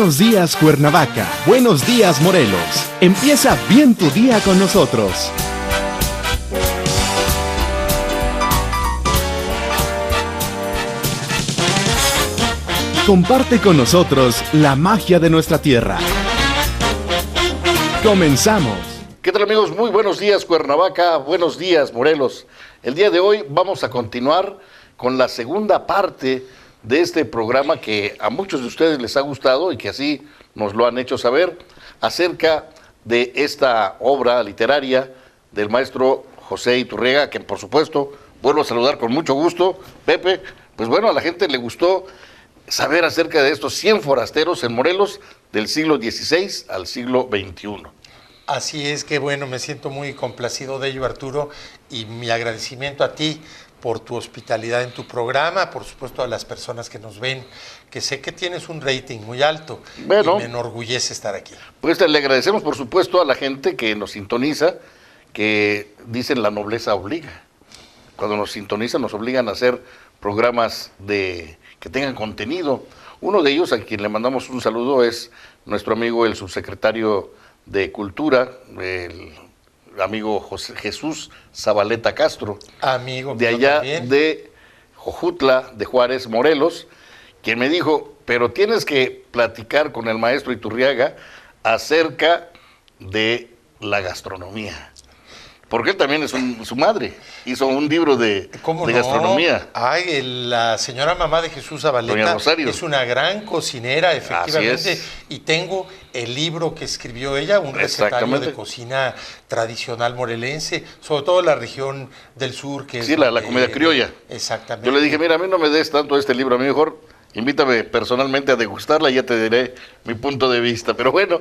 Buenos días Cuernavaca, buenos días Morelos. Empieza bien tu día con nosotros. Comparte con nosotros la magia de nuestra tierra. Comenzamos. ¿Qué tal, amigos? Muy buenos días Cuernavaca, buenos días Morelos. El día de hoy vamos a continuar con la segunda parte de este programa que a muchos de ustedes les ha gustado y que así nos lo han hecho saber, acerca de esta obra literaria del maestro José Iturriaga, que por supuesto vuelvo a saludar con mucho gusto. Pepe, pues bueno, a la gente le gustó saber acerca de estos 100 forasteros en Morelos del siglo XVI al siglo XXI. Así es, que bueno, me siento muy complacido de ello, Arturo, y mi agradecimiento a ti por tu hospitalidad en tu programa, por supuesto a las personas que nos ven, que sé que tienes un rating muy alto, bueno, y me enorgullece estar aquí. Pues le agradecemos por supuesto a la gente que nos sintoniza, que dicen la nobleza obliga. Cuando nos sintonizan nos obligan a hacer programas que tengan contenido. Uno de ellos, a quien le mandamos un saludo, es nuestro amigo el subsecretario de Cultura, el amigo Jesús Zabaleta Castro, amigo de allá también, de Jojutla, de Juárez, Morelos, quien me dijo, pero tienes que platicar con el maestro Iturriaga acerca de la gastronomía. Porque él también es su madre, hizo un libro de gastronomía. Ay, la señora mamá de Jesús Zabaleta es una gran cocinera, efectivamente, y tengo el libro que escribió ella, un recetario de cocina tradicional morelense, sobre todo la región del sur. Que sí, la comida criolla. Exactamente. Yo le dije, mira, a mí no me des tanto este libro, a mí mejor invítame personalmente a degustarla y ya te diré mi punto de vista. Pero bueno,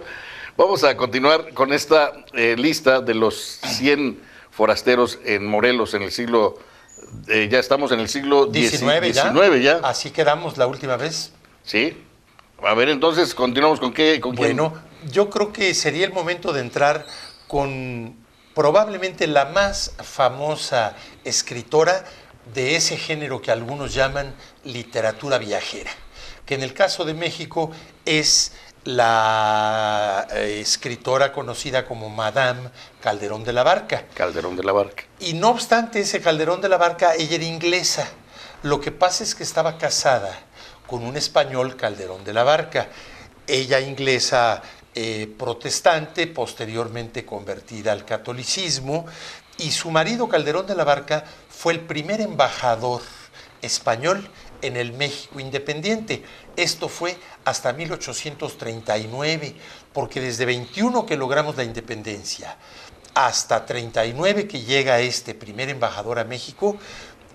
vamos a continuar con esta lista de los 100 forasteros en Morelos en el siglo, ya estamos en el siglo XIX ya. Así quedamos la última vez. Sí. A ver, entonces, continuamos con qué. Bueno, yo creo que sería el momento de entrar con probablemente la más famosa escritora de ese género que algunos llaman literatura viajera, que en el caso de México es la escritora conocida como Madame Calderón de la Barca. Calderón de la Barca. Y no obstante ese Calderón de la Barca, ella era inglesa. Lo que pasa es que estaba casada con un español, Calderón de la Barca. Ella inglesa protestante, posteriormente convertida al catolicismo, y su marido, Calderón de la Barca, fue el primer embajador español en el México independiente. Esto fue hasta 1839, porque desde 21 que logramos la independencia hasta 39 que llega este primer embajador a México,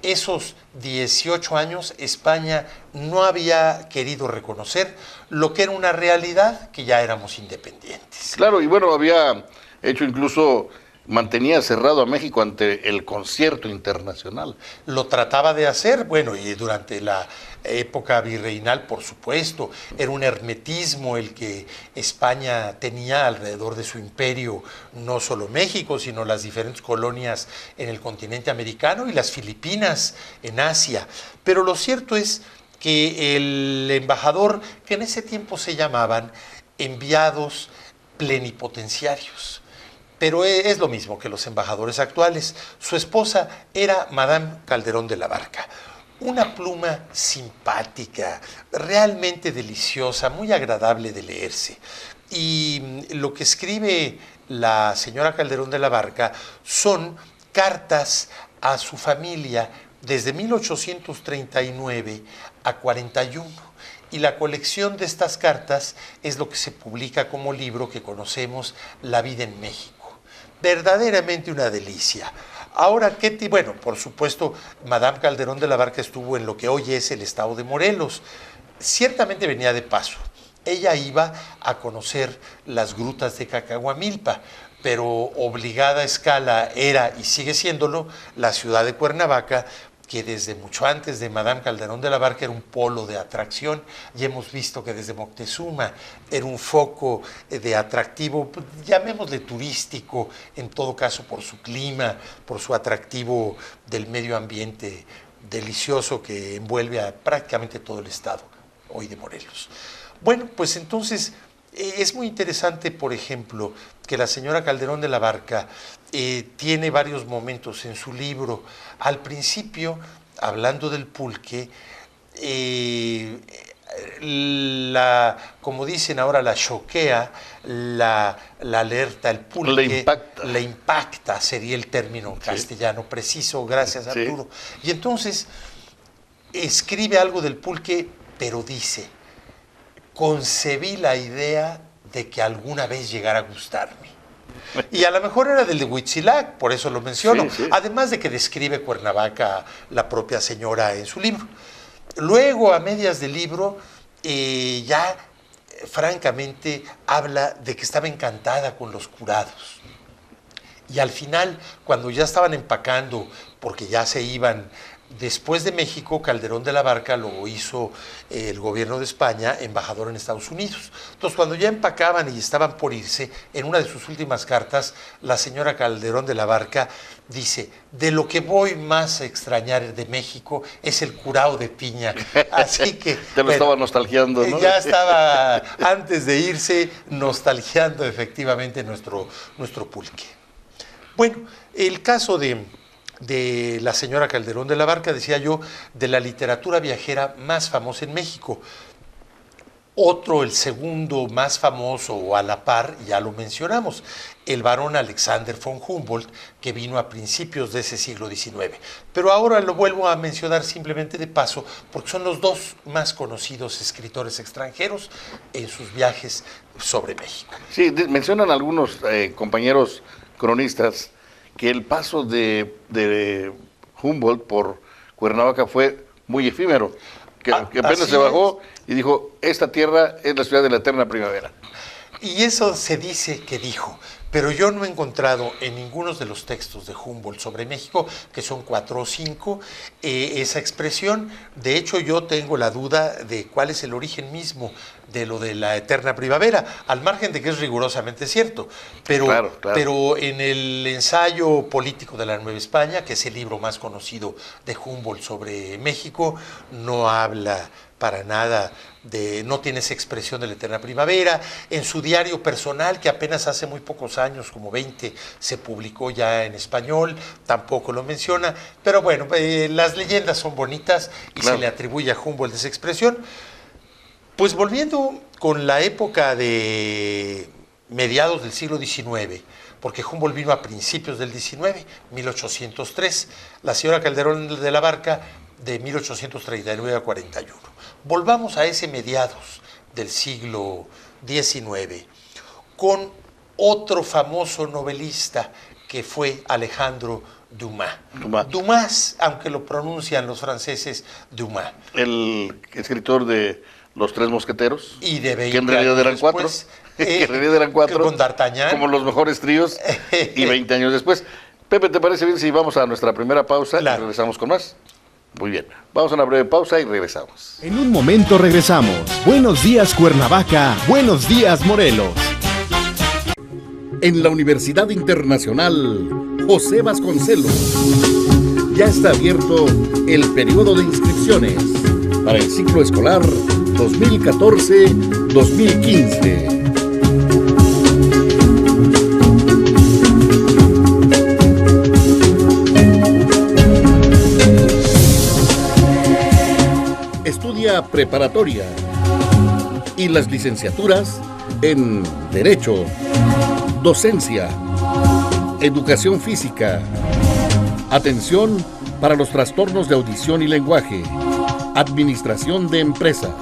esos 18 años España no había querido reconocer lo que era una realidad, que ya éramos independientes. Claro, y bueno, había hecho incluso, mantenía cerrado a México ante el concierto internacional. Lo trataba de hacer, bueno, y durante la época virreinal, por supuesto, era un hermetismo el que España tenía alrededor de su imperio, no solo México, sino las diferentes colonias en el continente americano y las Filipinas en Asia. Pero lo cierto es que el embajador, que en ese tiempo se llamaban enviados plenipotenciarios, pero es lo mismo que los embajadores actuales. Su esposa era Madame Calderón de la Barca. Una pluma simpática, realmente deliciosa, muy agradable de leerse. Y lo que escribe la señora Calderón de la Barca son cartas a su familia desde 1839 a 41. Y la colección de estas cartas es lo que se publica como libro que conocemos, La vida en México. Verdaderamente una delicia. Ahora, bueno, por supuesto, Madame Calderón de la Barca estuvo en lo que hoy es el estado de Morelos. Ciertamente venía de paso. Ella iba a conocer las grutas de Cacahuamilpa, pero obligada a escala era, y sigue siéndolo, la ciudad de Cuernavaca, que desde mucho antes de Madame Calderón de la Barca era un polo de atracción, y hemos visto que desde Moctezuma era un foco de atractivo, llamémosle turístico, en todo caso por su clima, por su atractivo del medio ambiente delicioso que envuelve a prácticamente todo el estado hoy de Morelos. Bueno, pues entonces es muy interesante, por ejemplo, que la señora Calderón de la Barca tiene varios momentos en su libro. Al principio, hablando del pulque, como dicen ahora, la choquea, la alerta, el pulque. Le impacta, sería el término castellano preciso, gracias Arturo. Y entonces escribe algo del pulque, pero dice: concebí la idea de que alguna vez llegara a gustarme. Y a lo mejor era del de Huitzilac, por eso lo menciono. Además de que describe Cuernavaca la propia señora en su libro. Luego, a medias del libro, ya francamente habla de que estaba encantada con los curados. Y al final, cuando ya estaban empacando, porque ya se iban después de México, Calderón de la Barca lo hizo el gobierno de España embajador en Estados Unidos. Entonces, cuando ya empacaban y estaban por irse, en una de sus últimas cartas, la señora Calderón de la Barca dice: de lo que voy más a extrañar de México es el curao de piña. Así que... Te lo estaba nostalgiando, ¿no? Ya estaba, antes de irse, nostalgiando efectivamente nuestro pulque. Bueno, el caso de la señora Calderón de la Barca, decía yo, de la literatura viajera más famosa en México. Otro, el segundo más famoso o a la par, ya lo mencionamos, el barón Alexander von Humboldt, que vino a principios de ese siglo XIX. Pero ahora lo vuelvo a mencionar simplemente de paso, porque son los dos más conocidos escritores extranjeros en sus viajes sobre México. Sí, mencionan algunos compañeros cronistas que el paso de Humboldt por Cuernavaca fue muy efímero, que apenas se bajó y dijo: esta tierra es la ciudad de la eterna primavera. Y eso se dice que dijo, pero yo no he encontrado en ninguno de los textos de Humboldt sobre México, que son 4 o 5, esa expresión. De hecho, yo tengo la duda de cuál es el origen mismo de lo de la eterna primavera, al margen de que es rigurosamente cierto. Pero, claro. Pero en el ensayo político de la Nueva España, que es el libro más conocido de Humboldt sobre México, no habla para nada no tiene esa expresión de la eterna primavera. En su diario personal, que apenas hace muy pocos años, como 20, se publicó ya en español, tampoco lo menciona. Pero bueno, las leyendas son bonitas y se le atribuye a Humboldt esa expresión. Pues volviendo con la época de mediados del siglo XIX, porque Humboldt vino a principios del XIX, 1803, la señora Calderón de la Barca de 1839 a 41. Volvamos a ese mediados del siglo XIX, con otro famoso novelista que fue Alejandro Dumas. Dumas, aunque lo pronuncian los franceses Dumas. El escritor de Los Tres Mosqueteros. Y de 20 que en realidad eran después, 4. Que en realidad eran 4. Con D'Artagnan. Como los mejores tríos. Y 20 años después. Pepe, ¿te parece bien si vamos a nuestra primera pausa y regresamos con más? Muy bien, vamos a una breve pausa y regresamos. En un momento regresamos. Buenos días Cuernavaca, buenos días Morelos. En la Universidad Internacional José Vasconcelos ya está abierto el periodo de inscripciones para el ciclo escolar 2014-2015. Preparatoria y las licenciaturas en Derecho, Docencia, Educación Física, Atención para los trastornos de audición y lenguaje, Administración de Empresas,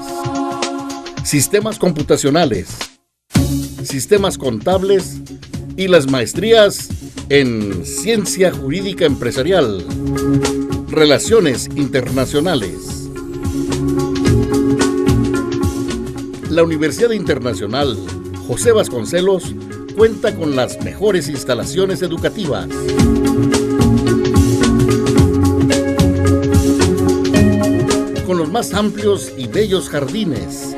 Sistemas Computacionales, Sistemas Contables y las maestrías en Ciencia Jurídica Empresarial, Relaciones Internacionales. La Universidad Internacional José Vasconcelos cuenta con las mejores instalaciones educativas. Con los más amplios y bellos jardines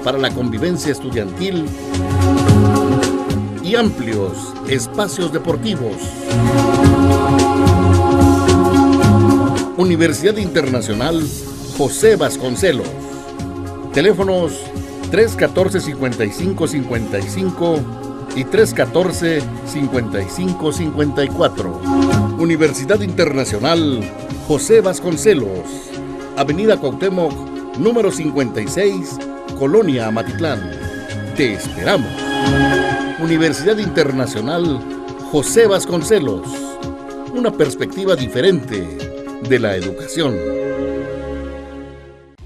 para la convivencia estudiantil y amplios espacios deportivos. Universidad Internacional José Vasconcelos. Teléfonos 314-5555 y 314-5554. Universidad Internacional José Vasconcelos, Avenida Cuauhtémoc, número 56, Colonia Amatitlán. Te esperamos. Universidad Internacional José Vasconcelos, una perspectiva diferente de la educación.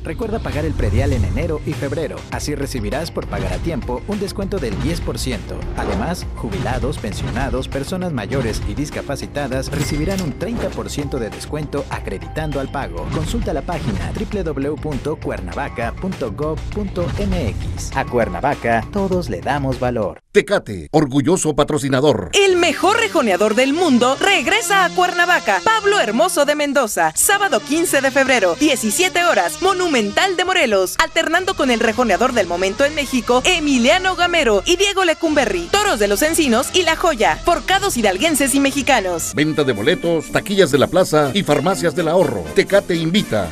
Recuerda pagar el predial en enero y febrero. Así recibirás por pagar a tiempo un descuento del 10%. Además, jubilados, pensionados, personas mayores y discapacitadas recibirán un 30% de descuento acreditando al pago. Consulta la página www.cuernavaca.gov.mx. A Cuernavaca, todos le damos valor. Tecate, orgulloso patrocinador. El mejor rejoneador del mundo regresa a Cuernavaca. Pablo Hermoso de Mendoza, sábado 15 de febrero, 17 horas, Monumental de Morelos, alternando con el rejoneador del momento en México, Emiliano Gamero y Diego Lecumberri. Toros de los Encinos y La Joya, forcados hidalguenses y mexicanos. Venta de boletos, taquillas de la plaza y farmacias del ahorro. Tecate invita.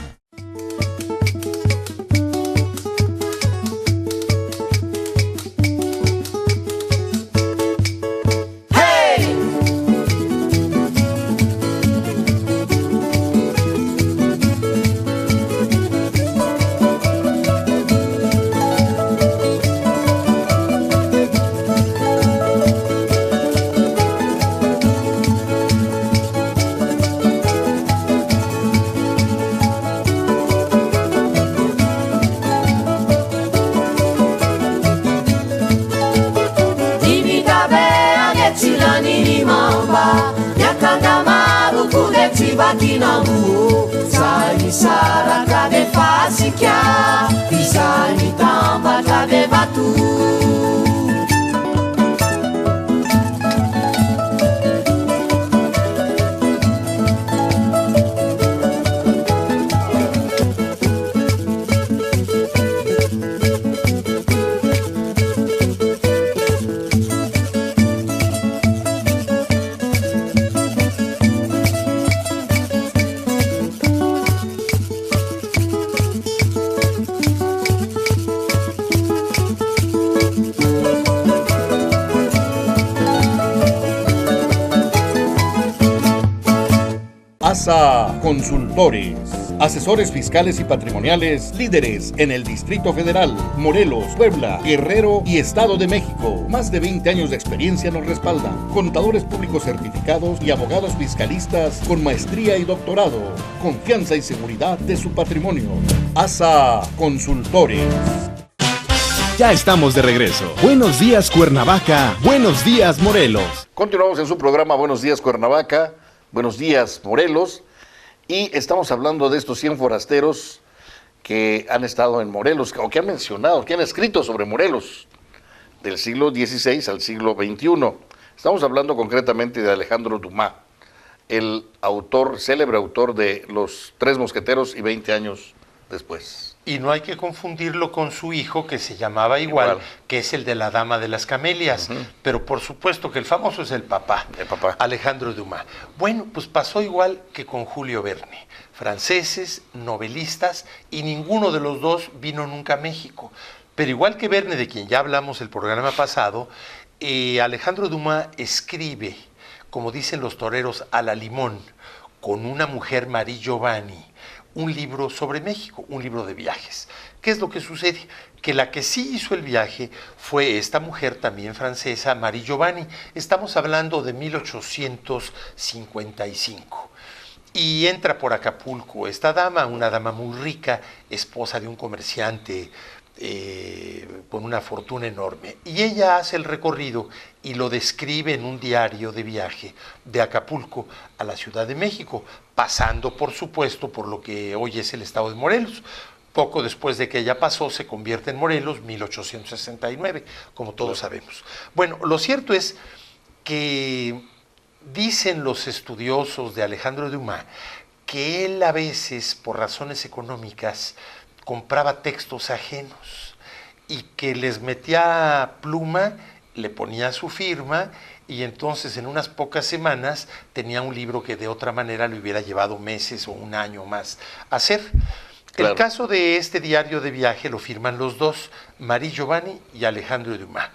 Bakinamu sai saraka de fasikia isai tambata de batu. ASA Consultores, asesores fiscales y patrimoniales, líderes en el Distrito Federal, Morelos, Puebla, Guerrero y Estado de México. Más de 20 años de experiencia nos respaldan. Contadores públicos certificados y abogados fiscalistas con maestría y doctorado. Confianza y seguridad de su patrimonio. ASA Consultores. Ya estamos de regreso. Buenos días, Cuernavaca. Buenos días, Morelos. Continuamos en su programa Buenos días, Cuernavaca. Buenos días, Morelos, y estamos hablando de estos 100 forasteros que han estado en Morelos, o que han mencionado, que han escrito sobre Morelos, del siglo XVI al siglo XXI. Estamos hablando concretamente de Alejandro Dumas, el autor, célebre autor de Los Tres Mosqueteros y 20 años después. Y no hay que confundirlo con su hijo, que se llamaba igual, que es el de La Dama de las Camelias. Pero por supuesto que el famoso es el papá, Alejandro Dumas. Bueno, pues pasó igual que con Julio Verne. Franceses, novelistas, y ninguno de los dos vino nunca a México. Pero igual que Verne, de quien ya hablamos el programa pasado, Alejandro Dumas escribe, como dicen los toreros, a la limón, con una mujer, Marie Giovanni, un libro sobre México, un libro de viajes. ¿Qué es lo que sucede? Que la que sí hizo el viaje fue esta mujer también francesa, Marie Giovanni. Estamos hablando de 1855. Y entra por Acapulco esta dama, una dama muy rica, esposa de un comerciante con una fortuna enorme. Y ella hace el recorrido y lo describe en un diario de viaje de Acapulco a la Ciudad de México, pasando, por supuesto, por lo que hoy es el estado de Morelos. Poco después de que ella pasó, se convierte en Morelos, 1869, como todos sabemos. Bueno, lo cierto es que dicen los estudiosos de Alejandro Dumas que él a veces, por razones económicas, compraba textos ajenos y que les metía pluma, le ponía su firma, y entonces en unas pocas semanas tenía un libro que de otra manera le hubiera llevado meses o un año más hacer. Claro. El caso de este diario de viaje lo firman los dos, Marie Giovanni y Alejandro Dumas.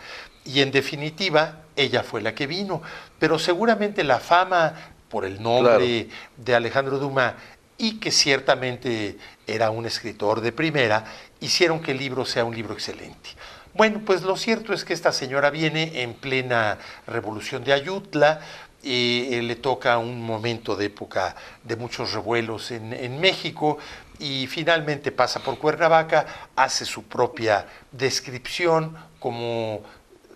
Y en definitiva, ella fue la que vino, pero seguramente la fama por el nombre de Alejandro Dumas y que ciertamente era un escritor de primera, hicieron que el libro sea un libro excelente. Bueno, pues lo cierto es que esta señora viene en plena revolución de Ayutla, le toca un momento de época de muchos revuelos en México, y finalmente pasa por Cuernavaca, hace su propia descripción, como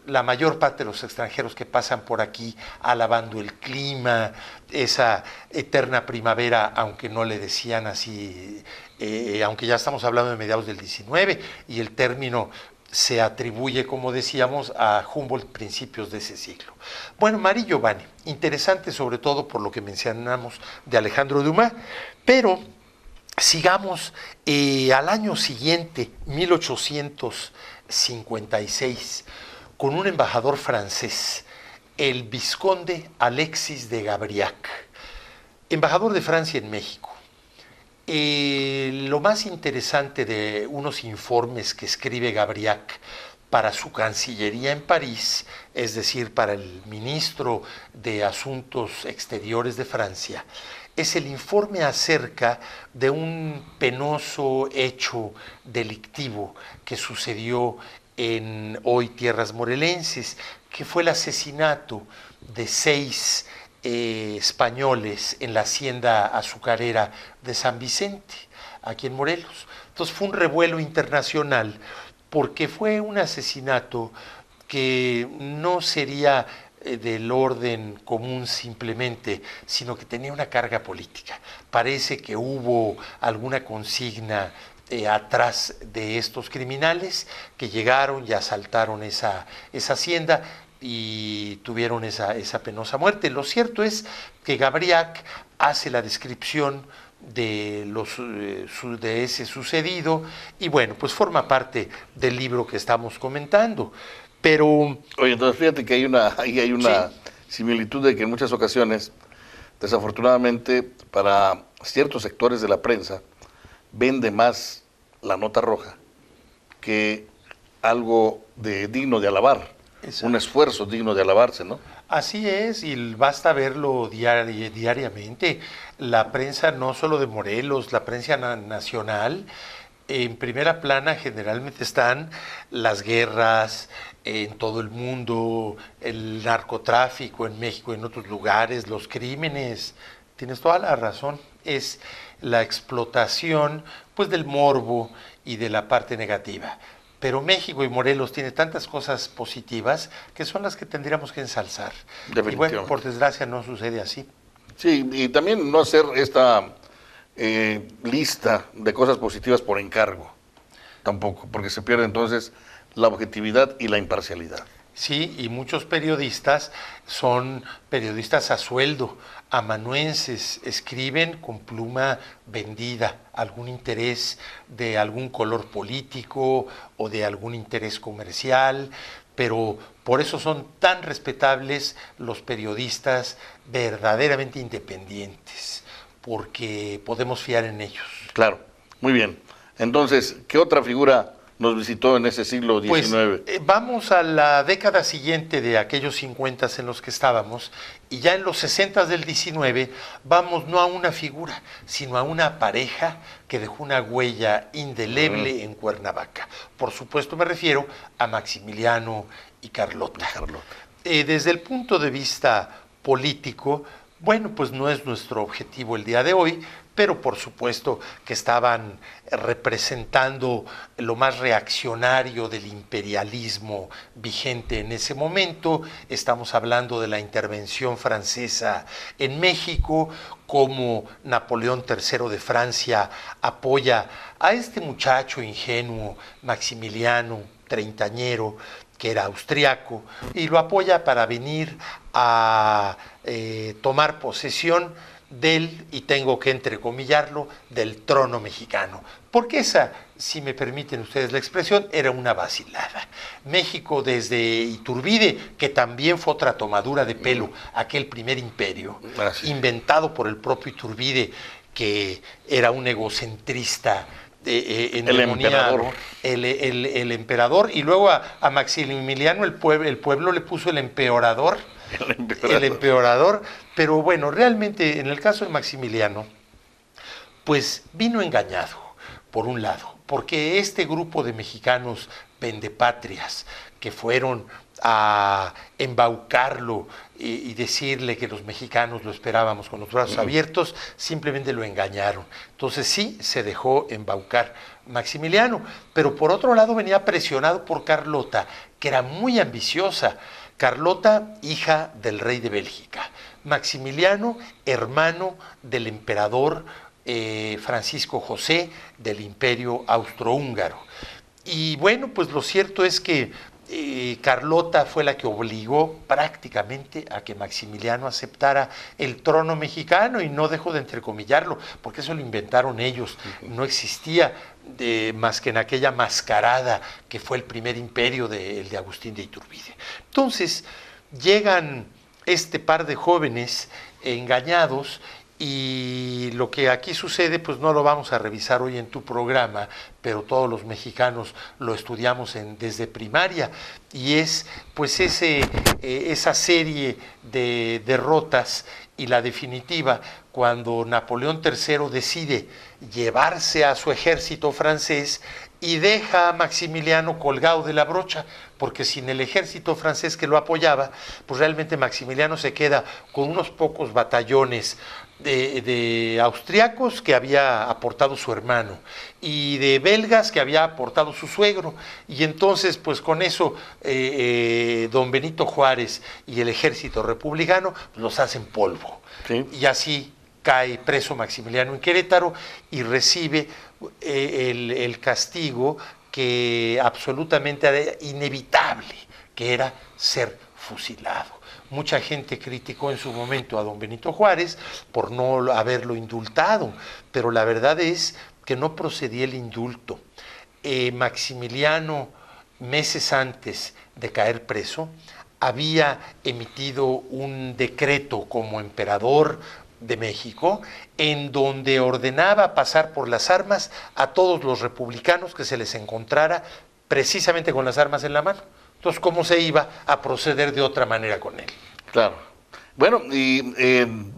la mayor parte de los extranjeros que pasan por aquí, alabando el clima, esa eterna primavera, aunque no le decían así, aunque ya estamos hablando de mediados del 19, y el término se atribuye, como decíamos, a Humboldt, principios de ese siglo. Bueno, Marie Giovanni, interesante sobre todo por lo que mencionamos de Alejandro Dumas, pero sigamos al año siguiente, 1856, con un embajador francés, el vizconde Alexis de Gabriac, embajador de Francia en México. Lo más interesante de unos informes que escribe Gabriac para su Cancillería en París, es decir, para el ministro de Asuntos Exteriores de Francia, es el informe acerca de un penoso hecho delictivo que sucedió en hoy tierras morelenses, que fue el asesinato de 6 españoles en la hacienda azucarera de San Vicente, aquí en Morelos. Entonces fue un revuelo internacional porque fue un asesinato que no sería del orden común simplemente, sino que tenía una carga política. Parece que hubo alguna consigna atrás de estos criminales que llegaron y asaltaron esa hacienda y tuvieron esa penosa muerte. Lo cierto es que Gabriac hace la descripción de ese sucedido y bueno, pues forma parte del libro que estamos comentando. Pero oye, entonces fíjate que hay una Sí. similitud de que en muchas ocasiones, desafortunadamente, para ciertos sectores de la prensa, vende más la nota roja que algo digno de alabar. Exacto. Un esfuerzo digno de alabarse, ¿no? así es, y basta verlo diariamente. La prensa no solo de Morelos, la prensa nacional, en primera plana generalmente están las guerras en todo el mundo, el narcotráfico en México y en otros lugares, los crímenes. Tienes toda la razón, es la explotación pues del morbo y de la parte negativa. Pero México y Morelos tiene tantas cosas positivas que son las que tendríamos que ensalzar. Y bueno, Definitivamente. por desgracia no sucede así. Sí, y también no hacer esta lista de cosas positivas por encargo, tampoco, porque se pierde entonces la objetividad y la imparcialidad. Sí, y muchos periodistas son periodistas a sueldo, amanuenses, escriben con pluma vendida, algún interés de algún color político o de algún interés comercial, pero por eso son tan respetables los periodistas verdaderamente independientes, porque podemos fiar en ellos. Claro, muy bien. Entonces, ¿qué otra figura nos visitó en ese siglo XIX? Pues vamos a la década siguiente de aquellos 50 en los que estábamos, y ya en los 60 del 19 vamos no a una figura, sino a una pareja que dejó una huella indeleble en Cuernavaca. Por supuesto me refiero a Maximiliano y Carlota. Desde el punto de vista político, bueno, pues no es nuestro objetivo el día de hoy, pero por supuesto que estaban representando lo más reaccionario del imperialismo vigente en ese momento. Estamos hablando de la intervención francesa en México, cómo Napoleón III de Francia apoya a este muchacho ingenuo, Maximiliano, treintañero, que era austriaco, y lo apoya para venir a tomar posesión del, y tengo que entrecomillarlo, del trono mexicano. Porque esa, si me permiten ustedes la expresión, era una vacilada. México desde Iturbide, que también fue otra tomadura de pelo, aquel primer imperio, inventado por el propio Iturbide, que era un egocentrista endemoniado, el emperador, y luego a Maximiliano el pueblo le puso el empeorador. El empeorador, pero bueno, realmente en el caso de Maximiliano, pues vino engañado, por un lado, porque este grupo de mexicanos pendepatrias que fueron a embaucarlo y decirle que los mexicanos lo esperábamos con los brazos abiertos, simplemente lo engañaron. Entonces sí, se dejó embaucar Maximiliano, pero por otro lado venía presionado por Carlota, que era muy ambiciosa. Carlota, hija del rey de Bélgica. Maximiliano, hermano del emperador Francisco José del Imperio Austrohúngaro. Y bueno, pues lo cierto es que Carlota fue la que obligó prácticamente a que Maximiliano aceptara el trono mexicano, y no dejo de entrecomillarlo, porque eso lo inventaron ellos, no existía más que en aquella mascarada que fue el primer imperio de Agustín de Iturbide. Entonces llegan este par de jóvenes engañados, y lo que aquí sucede, pues no lo vamos a revisar hoy en tu programa, pero todos los mexicanos lo estudiamos desde primaria, y es pues esa serie de derrotas, y la definitiva, cuando Napoleón III decide llevarse a su ejército francés y deja a Maximiliano colgado de la brocha, porque sin el ejército francés que lo apoyaba, pues realmente Maximiliano se queda con unos pocos batallones de austriacos que había aportado su hermano y de belgas que había aportado su suegro, y entonces pues con eso don Benito Juárez y el ejército republicano los hacen polvo. Sí. Y así cae preso Maximiliano en Querétaro y recibe el castigo que absolutamente era inevitable, que era ser fusilado. Mucha gente criticó en su momento a don Benito Juárez por no haberlo indultado, pero la verdad es que no procedía el indulto. Maximiliano, meses antes de caer preso, había emitido un decreto como emperador de México, en donde ordenaba pasar por las armas a todos los republicanos que se les encontrara precisamente con las armas en la mano. Entonces, ¿cómo se iba a proceder de otra manera con él? Claro. Bueno, y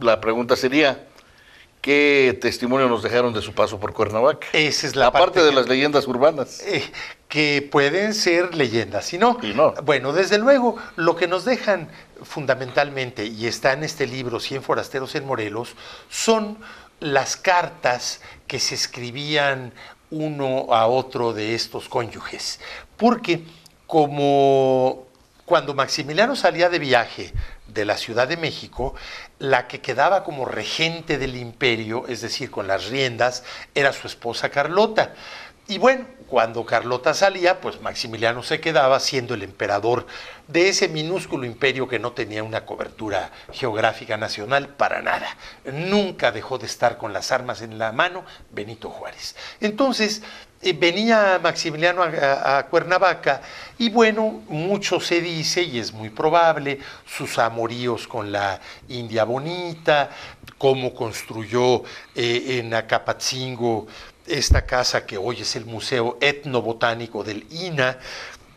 la pregunta sería, ¿qué testimonio nos dejaron de su paso por Cuernavaca? Esa es la aparte de las leyendas urbanas. Que pueden ser leyendas, y no. Bueno, desde luego, lo que nos dejan fundamentalmente, y está en este libro, 100 forasteros en Morelos, son las cartas que se escribían uno a otro de estos cónyuges. Porque como cuando Maximiliano salía de viaje de la Ciudad de México, la que quedaba como regente del imperio, es decir, con las riendas, era su esposa Carlota. Y bueno, cuando Carlota salía, pues Maximiliano se quedaba siendo el emperador de ese minúsculo imperio que no tenía una cobertura geográfica nacional para nada. Nunca dejó de estar con las armas en la mano Benito Juárez. Entonces, venía Maximiliano a Cuernavaca, y bueno, mucho se dice, y es muy probable, sus amoríos con la India Bonita, cómo construyó en Acapatzingo esta casa que hoy es el Museo Etnobotánico del INA,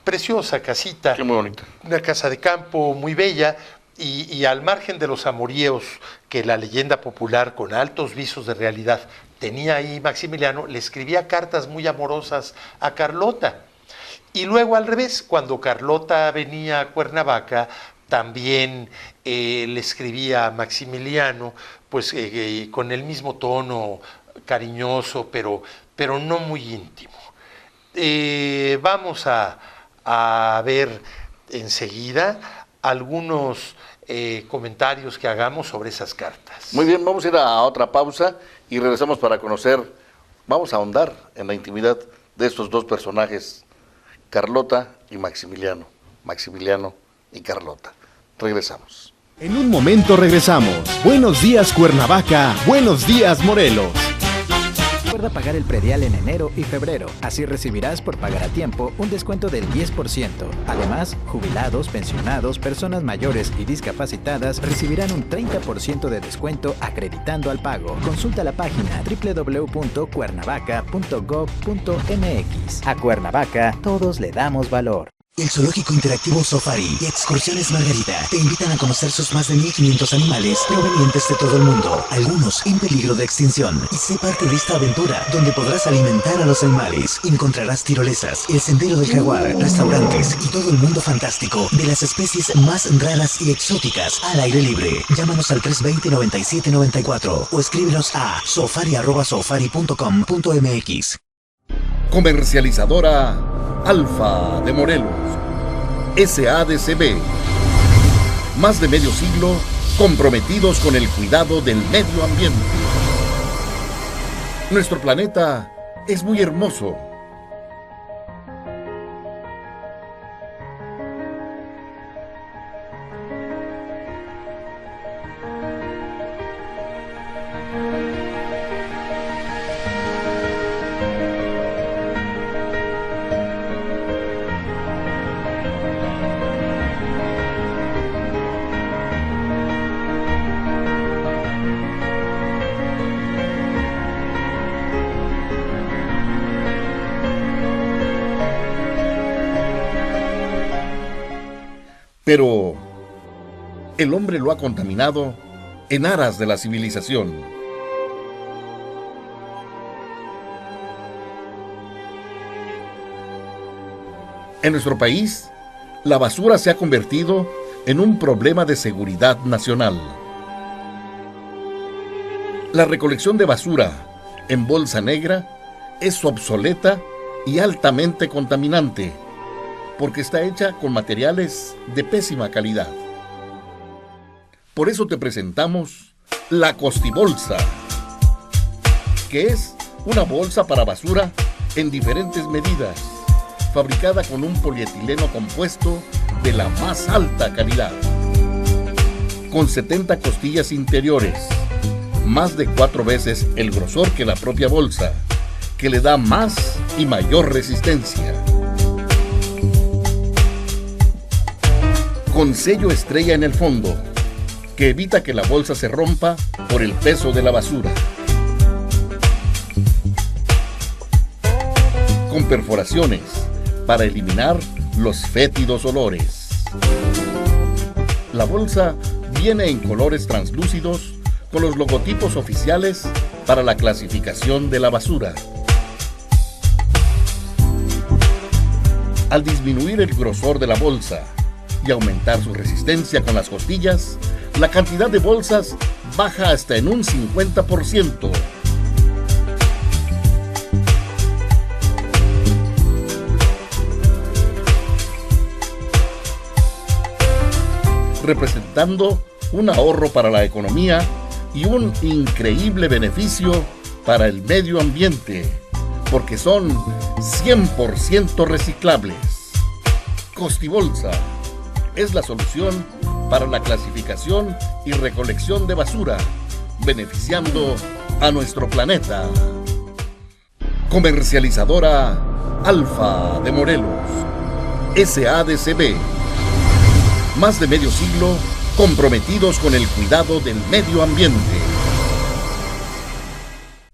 preciosa casita, muy bonita, una casa de campo muy bella, y al margen de los amoríos que la leyenda popular con altos visos de realidad tenía ahí Maximiliano, le escribía cartas muy amorosas a Carlota. Y luego al revés, cuando Carlota venía a Cuernavaca, también le escribía a Maximiliano, pues con el mismo tono cariñoso, pero no muy íntimo. Vamos a ver enseguida algunos comentarios que hagamos sobre esas cartas. Muy bien, vamos a ir a otra pausa y regresamos para conocer, vamos a ahondar en la intimidad de estos dos personajes, Carlota y Maximiliano, Maximiliano y Carlota. Regresamos. En un momento regresamos. Buenos días Cuernavaca, buenos días Morelos. Recuerda pagar el predial en enero y febrero. Así recibirás por pagar a tiempo un descuento del 10%. Además, jubilados, pensionados, personas mayores y discapacitadas recibirán un 30% de descuento acreditando al pago. Consulta la página www.cuernavaca.gov.mx. A Cuernavaca, todos le damos valor. El Zoológico Interactivo Safari y Excursiones Margarita te invitan a conocer sus más de 1,500 animales provenientes de todo el mundo, algunos en peligro de extinción. Y sé parte de esta aventura, donde podrás alimentar a los animales. Encontrarás tirolesas, el sendero del jaguar, restaurantes y todo el mundo fantástico de las especies más raras y exóticas al aire libre. Llámanos al 320-9794 o escríbenos a safari@safari.com.mx. Comercializadora Alfa de Morelos, SADCB. Más de medio siglo comprometidos con el cuidado del medio ambiente. Nuestro planeta es muy hermoso. Pero el hombre lo ha contaminado en aras de la civilización. En nuestro país, la basura se ha convertido en un problema de seguridad nacional. La recolección de basura en bolsa negra es obsoleta y altamente contaminante, porque está hecha con materiales de pésima calidad. Por eso te presentamos la Costibolsa, que es una bolsa para basura en diferentes medidas, fabricada con un polietileno compuesto de la más alta calidad, con 70 costillas interiores, más de 4 veces el grosor que la propia bolsa, que le da más y mayor resistencia. Con sello estrella en el fondo, que evita que la bolsa se rompa por el peso de la basura. Con perforaciones para eliminar los fétidos olores. La bolsa viene en colores translúcidos con los logotipos oficiales para la clasificación de la basura. Al disminuir el grosor de la bolsa y aumentar su resistencia con las costillas, la cantidad de bolsas baja hasta en un 50%. Representando un ahorro para la economía y un increíble beneficio para el medio ambiente, porque son 100% reciclables. Costibolsa es la solución para la clasificación y recolección de basura, beneficiando a nuestro planeta. Comercializadora Alfa de Morelos, SADCB. Más de medio siglo comprometidos con el cuidado del medio ambiente.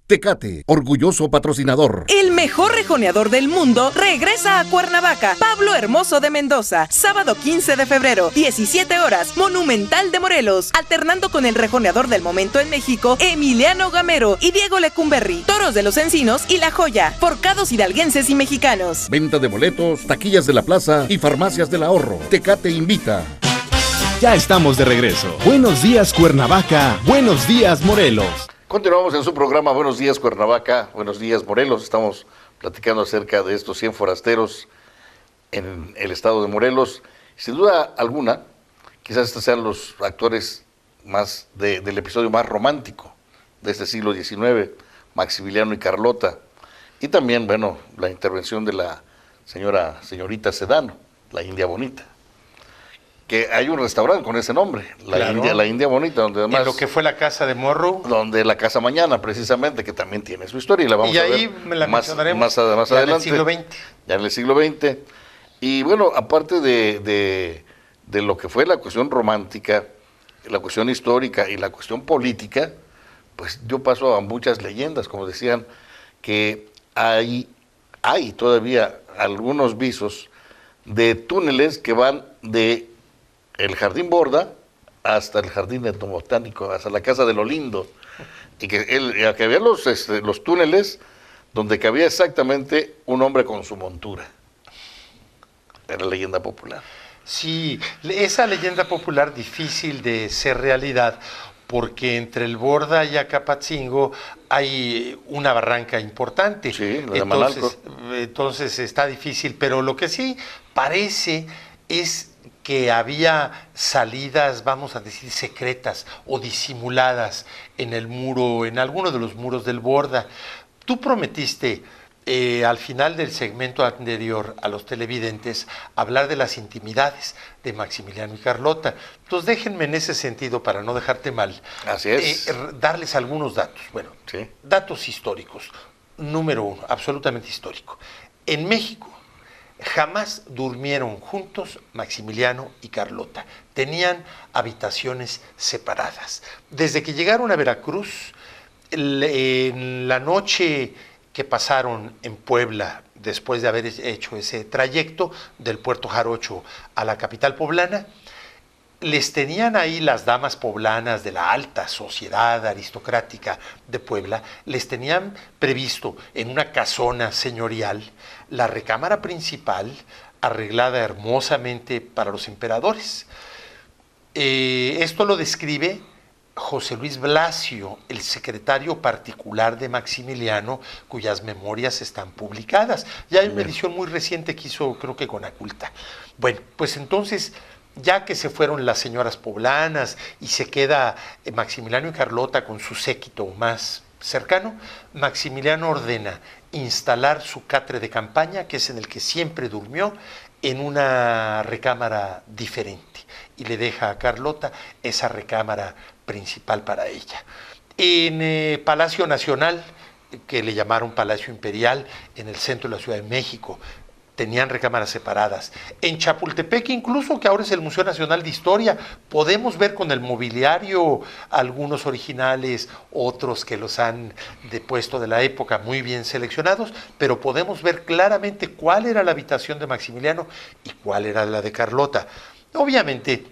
Tecate, orgulloso patrocinador. El mejor rejoneador del mundo regresa a Cuernavaca. Pablo Hermoso de Mendoza, sábado 15 de febrero, 17 horas, Monumental de Morelos, alternando con el rejoneador del momento en México, Emiliano Gamero y Diego Lecumberri, Toros de los Encinos y La Joya, forcados hidalguenses y mexicanos. Venta de boletos, taquillas de la plaza y farmacias del ahorro. Tecate invita. Ya estamos de regreso. Buenos días, Cuernavaca. Buenos días, Morelos. Continuamos en su programa Buenos Días Cuernavaca, Buenos Días Morelos. Estamos platicando acerca de estos 100 forasteros en el estado de Morelos. Sin duda alguna, quizás estos sean los actores más del episodio más romántico de este siglo XIX, Maximiliano y Carlota. Y también, bueno, la intervención de la señorita Sedano, la India Bonita. que hay un restaurante con ese nombre, Claro. la India Bonita, donde además... En lo que fue la casa de Morrow. Donde la Casa Mañana, precisamente, que también tiene su historia, y la vamos Y a ahí ver me la más mencionaremos adelante. en el siglo XX. Ya en el siglo XX. Y bueno, aparte de lo que fue la cuestión romántica, la cuestión histórica y la cuestión política, pues yo paso a muchas leyendas, como decían, que hay todavía algunos visos de túneles que van de el Jardín Borda hasta el Jardín Etnobotánico, hasta la Casa de lo Lindo, y que había los túneles donde cabía exactamente un hombre con su montura. Era leyenda popular. Sí, esa leyenda popular difícil de ser realidad, porque entre el Borda y Acapatzingo hay una barranca importante. Sí, la de Manalco. Entonces está difícil, pero lo que sí parece es que había salidas, vamos a decir, secretas o disimuladas en el muro, en alguno de los muros del Borda. Tú prometiste al final del segmento anterior a los televidentes hablar de las intimidades de Maximiliano y Carlota. Entonces déjenme en ese sentido, para no dejarte mal, Así es. darles algunos datos. Bueno, Sí. datos históricos. Número uno, absolutamente histórico. En México jamás durmieron juntos Maximiliano y Carlota. Tenían habitaciones separadas. Desde que llegaron a Veracruz, en la noche que pasaron en Puebla, después de haber hecho ese trayecto del Puerto Jarocho a la capital poblana, les tenían ahí las damas poblanas de la alta sociedad aristocrática de Puebla, les tenían previsto en una casona señorial la recámara principal arreglada hermosamente para los emperadores. Esto lo describe José Luis Blasio, el secretario particular de Maximiliano, cuyas memorias están publicadas. Ya hay una edición muy reciente que hizo, creo que con Aculta. Bueno, pues entonces, ya que se fueron las señoras poblanas y se queda Maximiliano y Carlota con su séquito más cercano, Maximiliano ordena instalar su catre de campaña, que es en el que siempre durmió, en una recámara diferente, y le deja a Carlota esa recámara principal para ella. En Palacio Nacional, que le llamaron Palacio Imperial, en el centro de la Ciudad de México, tenían recámaras separadas. En Chapultepec, incluso, que ahora es el Museo Nacional de Historia, podemos ver con el mobiliario algunos originales, otros que los han depuesto de la época, muy bien seleccionados, pero podemos ver claramente cuál era la habitación de Maximiliano y cuál era la de Carlota. Obviamente,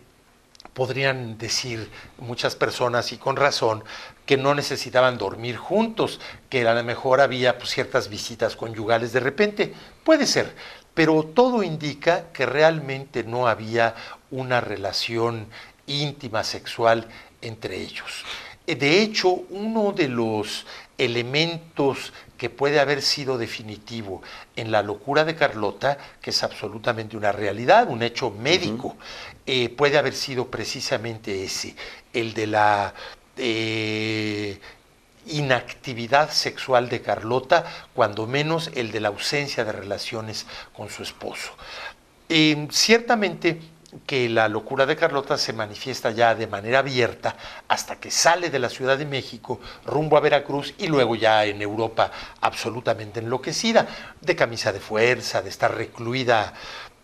podrían decir muchas personas, y con razón, que no necesitaban dormir juntos, que a lo mejor había ciertas visitas conyugales de repente. Puede ser, pero todo indica que realmente no había una relación íntima sexual entre ellos. De hecho, uno de los elementos que puede haber sido definitivo en la locura de Carlota, que es absolutamente una realidad, un hecho médico, puede haber sido precisamente ese, el de la inactividad sexual de Carlota, cuando menos el de la ausencia de relaciones con su esposo. Ciertamente que la locura de Carlota se manifiesta ya de manera abierta hasta que sale de la Ciudad de México rumbo a Veracruz, y luego ya en Europa absolutamente enloquecida, de camisa de fuerza, de estar recluida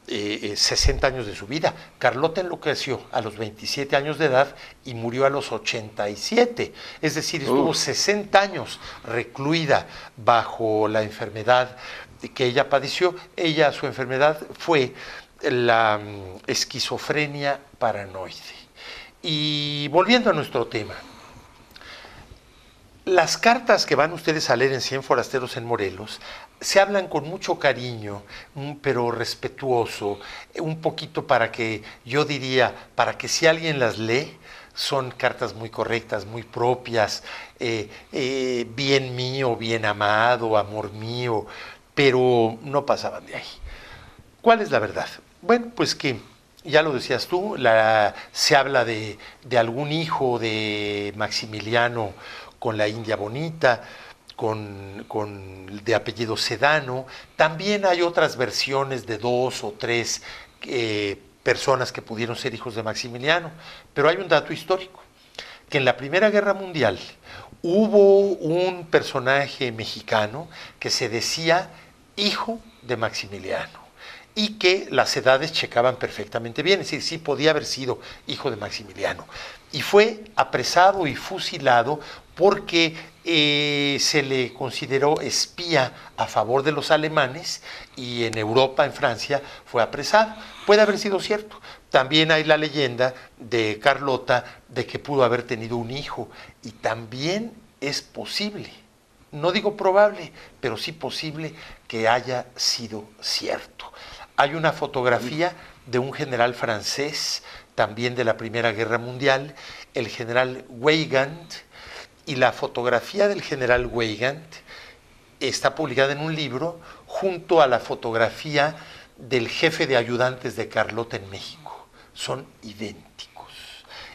60 años de su vida. Carlota enloqueció a los 27 años de edad y murió a los 87, es decir, estuvo 60 años recluida bajo la enfermedad que ella padeció. Su enfermedad fue la esquizofrenia paranoide. Y volviendo a nuestro tema, las cartas que van ustedes a leer en 100 forasteros en Morelos se hablan con mucho cariño, pero respetuoso, un poquito para que, yo diría, para que si alguien las lee, son cartas muy correctas, muy propias, bien mío, bien amado, amor mío, pero no pasaban de ahí. ¿Cuál es la verdad? Bueno, pues que, ya lo decías tú, se habla de algún hijo de Maximiliano con la India Bonita, de apellido Sedano. También hay otras versiones de 2 o 3 personas que pudieron ser hijos de Maximiliano. Pero hay un dato histórico, que en la Primera Guerra Mundial hubo un personaje mexicano que se decía hijo de Maximiliano y que las edades checaban perfectamente bien, es decir, sí podía haber sido hijo de Maximiliano. Y fue apresado y fusilado porque se le consideró espía a favor de los alemanes y en Europa, en Francia, fue apresado. Puede haber sido cierto. También hay la leyenda de Carlota de que pudo haber tenido un hijo y también es posible, no digo probable, pero sí posible que haya sido cierto. Hay una fotografía de un general francés, también de la Primera Guerra Mundial, el general Weygand, y la fotografía del general Weygand está publicada en un libro junto a la fotografía del jefe de ayudantes de Carlota en México. Son idénticos.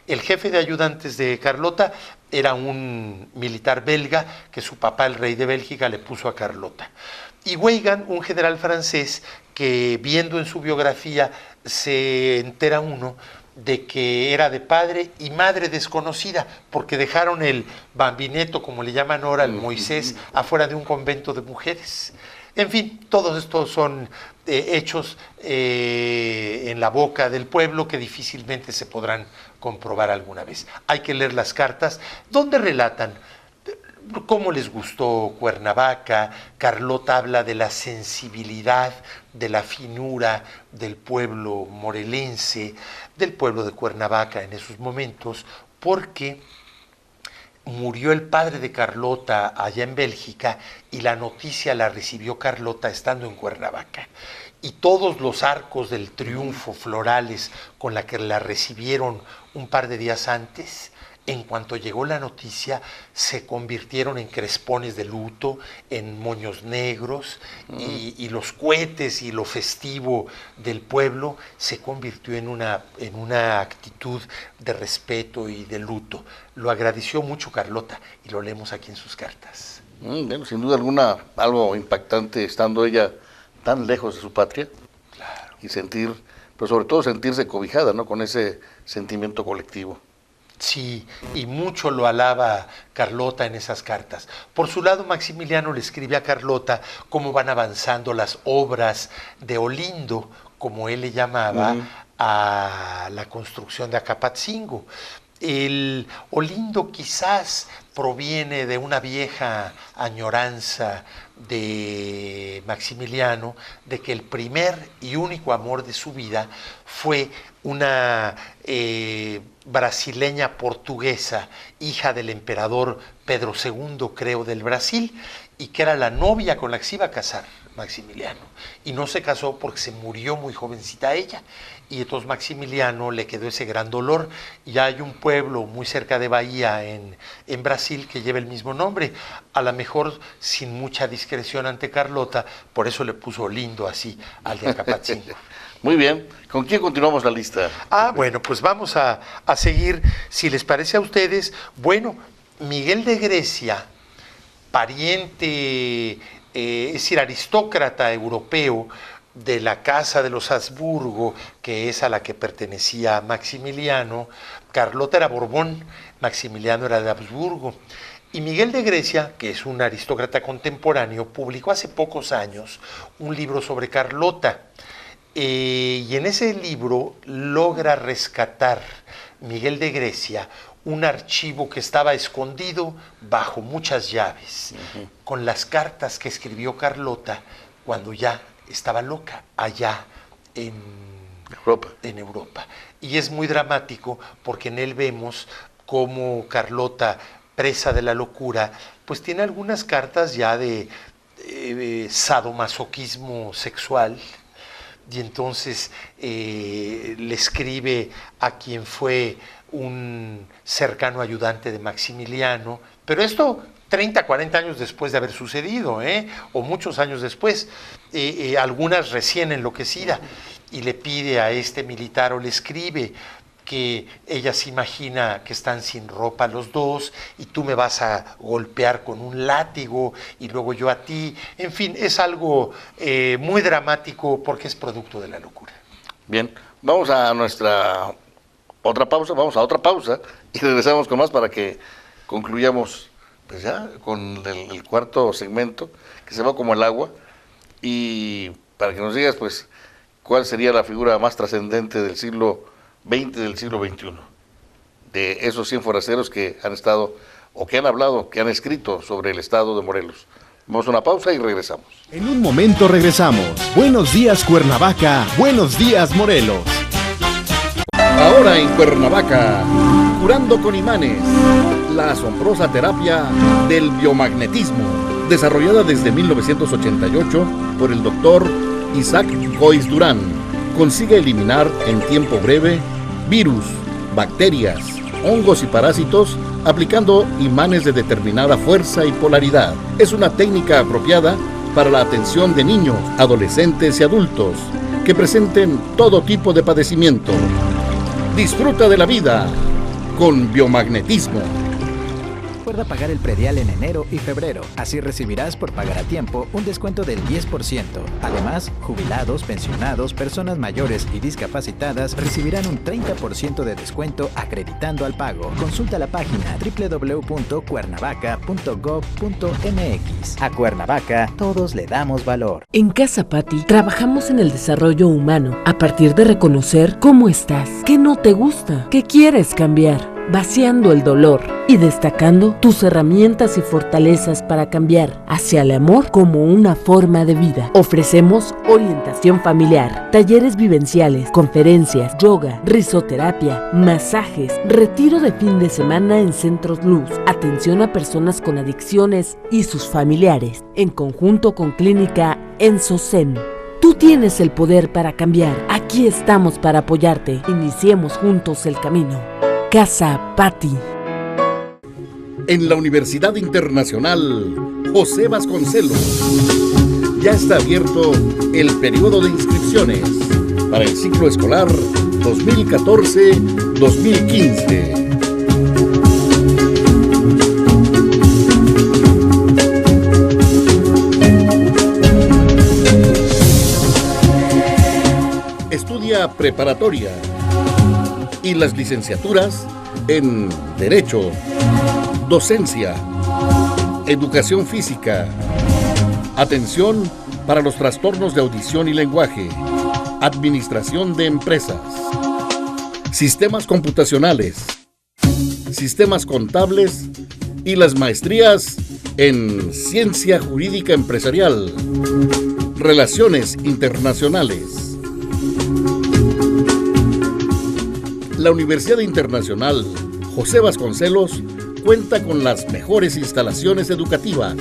El jefe de ayudantes de Carlota era un militar belga que su papá, el rey de Bélgica, le puso a Carlota. Y Weygand, un general francés que viendo en su biografía se entera uno de que era de padre y madre desconocida, porque dejaron el bambineto, como le llaman ahora, el Moisés, afuera de un convento de mujeres. En fin, todos estos son hechos en la boca del pueblo que difícilmente se podrán comprobar alguna vez. Hay que leer las cartas donde relatan cómo les gustó Cuernavaca. Carlota habla de la sensibilidad, de la finura del pueblo morelense, del pueblo de Cuernavaca en esos momentos, porque murió el padre de Carlota allá en Bélgica y la noticia la recibió Carlota estando en Cuernavaca. Y todos los arcos del triunfo florales con la que la recibieron un par de días antes, en cuanto llegó la noticia, se convirtieron en crespones de luto, en moños negros, y los cohetes y lo festivo del pueblo se convirtió en una actitud de respeto y de luto. Lo agradeció mucho Carlota y lo leemos aquí en sus cartas. Bueno, sin duda alguna, algo impactante estando ella tan lejos de su patria. Claro. Y sentir, pero sobre todo sentirse cobijada, ¿no?, con ese sentimiento colectivo. Sí, y mucho lo alaba Carlota en esas cartas. Por su lado, Maximiliano le escribe a Carlota cómo van avanzando las obras de Olindo, como él le llamaba, a la construcción de Acapatzingo. El Olindo quizás proviene de una vieja añoranza de Maximiliano, de que el primer y único amor de su vida fue una brasileña portuguesa, hija del emperador Pedro II, creo, del Brasil, y que era la novia con la que se iba a casar Maximiliano. Y no se casó porque se murió muy jovencita ella. Y entonces Maximiliano le quedó ese gran dolor. Y hay un pueblo muy cerca de Bahía, en Brasil, que lleva el mismo nombre. A lo mejor sin mucha discreción ante Carlota, por eso le puso Olindo así al de Acapatzingo. Muy bien, ¿con quién continuamos la lista? Bueno, pues vamos a seguir, si les parece a ustedes. Bueno, Miguel de Grecia, pariente, es decir, aristócrata europeo de la casa de los Habsburgo, que es a la que pertenecía Maximiliano. Carlota era Borbón, Maximiliano era de Habsburgo. Y Miguel de Grecia, que es un aristócrata contemporáneo, publicó hace pocos años un libro sobre Carlota. Y en ese libro logra rescatar Miguel de Grecia un archivo que estaba escondido bajo muchas llaves, con las cartas que escribió Carlota cuando ya estaba loca allá en Europa. Y es muy dramático porque en él vemos cómo Carlota, presa de la locura, pues tiene algunas cartas ya de sadomasoquismo sexual. Y entonces le escribe a quien fue un cercano ayudante de Maximiliano, pero esto 30, 40 años después de haber sucedido, o muchos años después, algunas recién enloquecida, y le pide a este militar, o le escribe, que ella se imagina que están sin ropa los dos y tú me vas a golpear con un látigo y luego yo a ti. En fin, es algo muy dramático porque es producto de la locura. Bien, Vamos a nuestra otra pausa y regresamos con más para que concluyamos pues ya con el cuarto segmento, que se va como el agua, y para que nos digas pues cuál sería la figura más trascendente del siglo XX, del siglo XXI, de esos 100 forasteros que han estado, o que han hablado, que han escrito sobre el estado de Morelos. Vamos a una pausa y regresamos. En un momento regresamos. Buenos días, Cuernavaca. Buenos días, Morelos. Ahora en Cuernavaca, curando con imanes, la asombrosa terapia del biomagnetismo, desarrollada desde 1988 por el doctor Isaac Gois Durán, consigue eliminar en tiempo breve virus, bacterias, hongos y parásitos aplicando imanes de determinada fuerza y polaridad. Es una técnica apropiada para la atención de niños, adolescentes y adultos que presenten todo tipo de padecimiento. Disfruta de la vida con biomagnetismo. Recuerda pagar el predial en enero y febrero. Así recibirás por pagar a tiempo un descuento del 10%. Además, jubilados, pensionados, personas mayores y discapacitadas recibirán un 30% de descuento acreditando al pago. Consulta la página www.cuernavaca.gov.mx. A Cuernavaca, todos le damos valor. En Casa Pati trabajamos en el desarrollo humano a partir de reconocer cómo estás, qué no te gusta, qué quieres cambiar, vaciando el dolor y destacando tus herramientas y fortalezas para cambiar hacia el amor como una forma de vida. Ofrecemos orientación familiar, talleres vivenciales, conferencias, yoga, risoterapia, masajes, retiro de fin de semana en Centros Luz, atención a personas con adicciones y sus familiares, en conjunto con Clínica Ensocem. Tú tienes el poder para cambiar. Aquí estamos para apoyarte. Iniciemos juntos el camino. Casa Pati. En la Universidad Internacional José Vasconcelos ya está abierto el periodo de inscripciones para el ciclo escolar 2014-2015. Estudia preparatoria y las licenciaturas en Derecho, Docencia, Educación Física, Atención para los trastornos de audición y lenguaje, Administración de Empresas, Sistemas Computacionales, Sistemas Contables y las maestrías en Ciencia Jurídica Empresarial, Relaciones Internacionales. La Universidad Internacional José Vasconcelos cuenta con las mejores instalaciones educativas.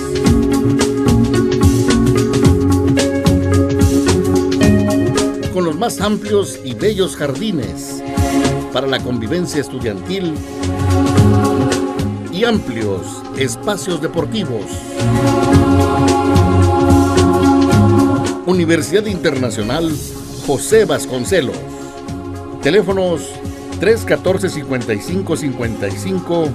Con los más amplios y bellos jardines para la convivencia estudiantil y amplios espacios deportivos. Universidad Internacional José Vasconcelos. Teléfonos 314-5555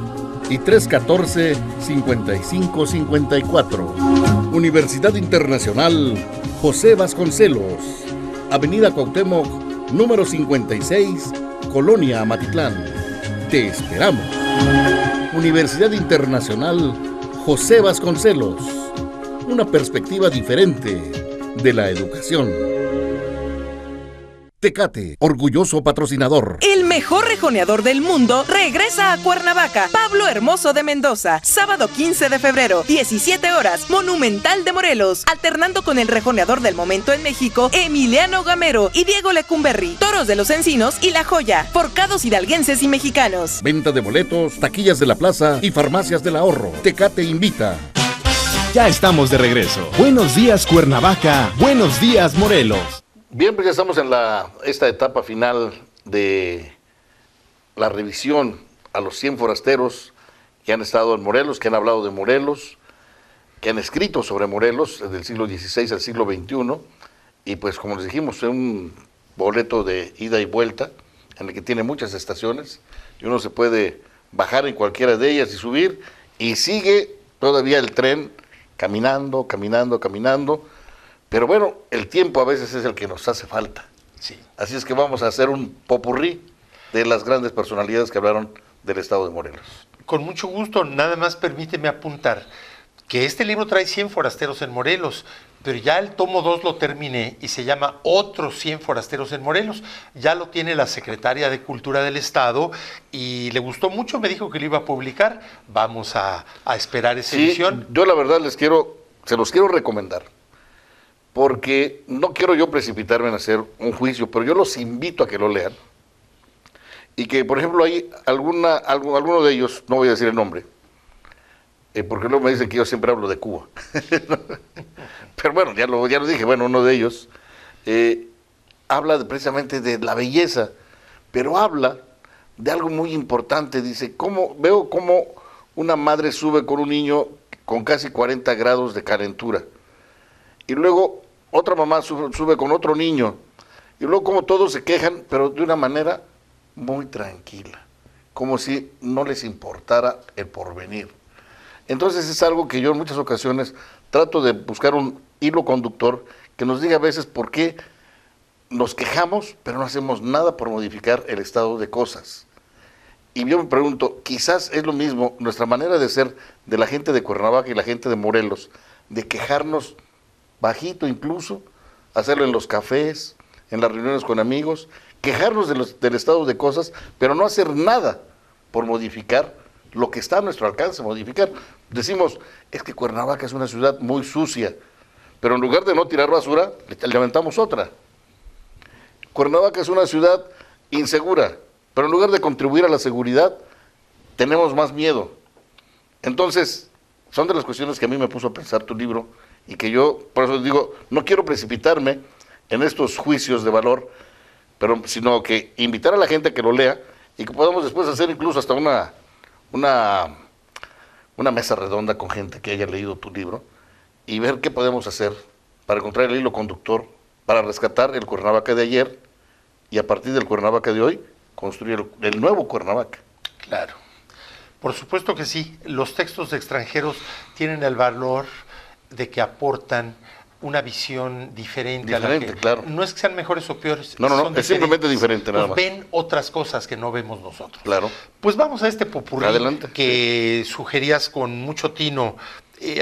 y 314-5554. Universidad Internacional José Vasconcelos, Avenida Cuauhtémoc, número 56, Colonia Amatitlán. Te esperamos. Universidad Internacional José Vasconcelos, una perspectiva diferente de la educación. Tecate, orgulloso patrocinador. El mejor rejoneador del mundo regresa a Cuernavaca. Pablo Hermoso de Mendoza, sábado 15 de febrero, 17 horas, Monumental de Morelos, alternando con el rejoneador del momento en México, Emiliano Gamero y Diego Lecumberri, Toros de los Encinos y La Joya, forcados hidalguenses y mexicanos. Venta de boletos, taquillas de la plaza y farmacias del ahorro. Tecate invita. Ya estamos de regreso. Buenos días, Cuernavaca. Buenos días, Morelos. Bien, pues ya estamos en esta etapa final de la revisión a los 100 forasteros que han estado en Morelos, que han hablado de Morelos, que han escrito sobre Morelos desde el siglo XVI al siglo XXI, y pues como les dijimos, es un boleto de ida y vuelta, en el que tiene muchas estaciones, y uno se puede bajar en cualquiera de ellas y subir, y sigue todavía el tren caminando, pero bueno, el tiempo a veces es el que nos hace falta. Sí. Así es que vamos a hacer un popurrí de las grandes personalidades que hablaron del estado de Morelos. Con mucho gusto, nada más permíteme apuntar que este libro trae 100 forasteros en Morelos, pero ya el tomo 2 lo terminé y se llama Otros 100 forasteros en Morelos. Ya lo tiene la secretaria de Cultura del Estado y le gustó mucho, me dijo que lo iba a publicar. Vamos a esperar esa edición. Yo la verdad se los quiero recomendar, porque no quiero yo precipitarme en hacer un juicio, pero yo los invito a que lo lean. Y que, por ejemplo, hay alguno de ellos, no voy a decir el nombre, porque luego me dicen que yo siempre hablo de Cuba. Pero bueno, ya lo dije, bueno, uno de ellos habla precisamente de la belleza, pero habla de algo muy importante. Dice, veo cómo una madre sube con un niño con casi 40 grados de calentura, y luego otra mamá sube con otro niño, y luego como todos se quejan, pero de una manera muy tranquila, como si no les importara el porvenir. Entonces es algo que yo en muchas ocasiones trato de buscar un hilo conductor que nos diga a veces por qué nos quejamos, pero no hacemos nada por modificar el estado de cosas. Y yo me pregunto, quizás es lo mismo nuestra manera de ser de la gente de Cuernavaca y la gente de Morelos, de quejarnos bajito incluso, hacerlo en los cafés, en las reuniones con amigos, quejarnos del estado de cosas, pero no hacer nada por modificar lo que está a nuestro alcance, modificar. Decimos, es que Cuernavaca es una ciudad muy sucia, pero en lugar de no tirar basura, le aventamos otra. Cuernavaca es una ciudad insegura, pero en lugar de contribuir a la seguridad, tenemos más miedo. Entonces, son de las cuestiones que a mí me puso a pensar tu libro, y que yo, por eso digo, no quiero precipitarme en estos juicios de valor, sino que invitar a la gente a que lo lea, y que podamos después hacer incluso hasta una mesa redonda con gente que haya leído tu libro, y ver qué podemos hacer para encontrar el hilo conductor, para rescatar el Cuernavaca de ayer, y a partir del Cuernavaca de hoy, construir el nuevo Cuernavaca. Claro. Por supuesto que sí. Los textos de extranjeros tienen el valor de que aportan una visión diferente a la que, claro. No es que sean mejores o peores. No, es simplemente diferente, nada más. Ven otras cosas que no vemos nosotros. Claro. Pues vamos a este popurrí. Adelante. Que sugerías con mucho tino,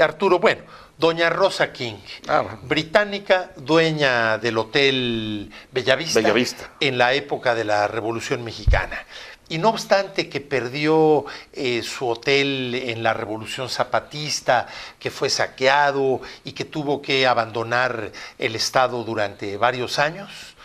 Arturo. Bueno, doña Rosa King, británica, dueña del Hotel Bellavista, en la época de la Revolución Mexicana. Y no obstante que perdió su hotel en la Revolución Zapatista, que fue saqueado y que tuvo que abandonar el Estado durante varios años,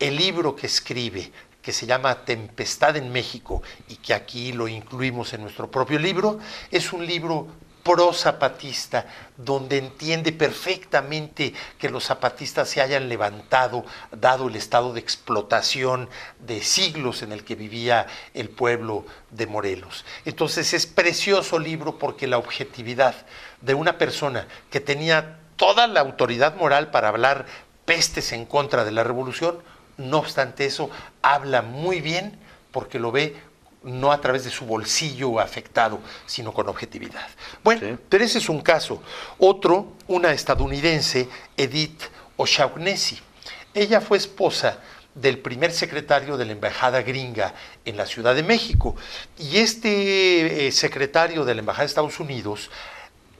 el libro que escribe, que se llama Tempestad en México, y que aquí lo incluimos en nuestro propio libro, es un libro pro-zapatista, donde entiende perfectamente que los zapatistas se hayan levantado, dado el estado de explotación de siglos en el que vivía el pueblo de Morelos. Entonces es precioso libro porque la objetividad de una persona que tenía toda la autoridad moral para hablar pestes en contra de la revolución, no obstante eso, habla muy bien porque lo ve no a través de su bolsillo afectado, sino con objetividad. Bueno, sí. Pero ese es un caso. Otro, una estadounidense, Edith O'Shaughnessy. Ella fue esposa del primer secretario de la embajada gringa en la Ciudad de México. Y este secretario de la embajada de Estados Unidos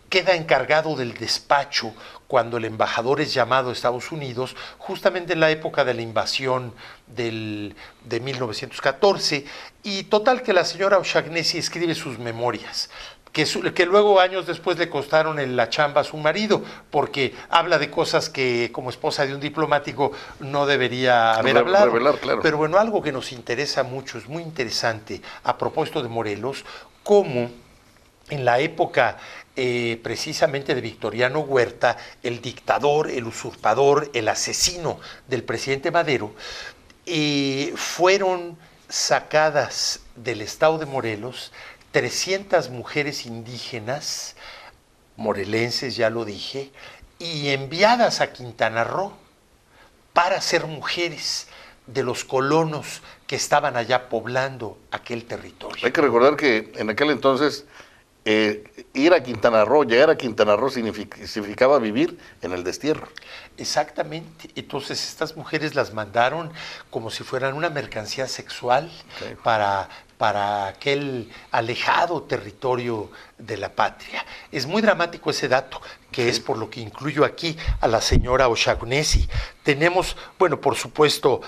queda encargado del despacho cuando el embajador es llamado a Estados Unidos, justamente en la época de la invasión de 1914, y total que la señora O'Shaughnessy escribe sus memorias, que luego años después le costaron la chamba a su marido, porque habla de cosas que como esposa de un diplomático no debería haber hablado. Revelar, claro. Pero bueno, algo que nos interesa mucho, es muy interesante, a propósito de Morelos, cómo en la época precisamente de Victoriano Huerta, el dictador, el usurpador, el asesino del presidente Madero, fueron sacadas del estado de Morelos 300 mujeres indígenas, morelenses, ya lo dije, y enviadas a Quintana Roo para ser mujeres de los colonos que estaban allá poblando aquel territorio. Hay que recordar que en aquel entonces ir a Quintana Roo, llegar a Quintana Roo significaba vivir en el destierro. Exactamente. Entonces estas mujeres las mandaron como si fueran una mercancía sexual para aquel alejado territorio de la patria. Es muy dramático ese dato, que es por lo que incluyo aquí a la señora O'Shaughnessy. Tenemos, bueno, por supuesto,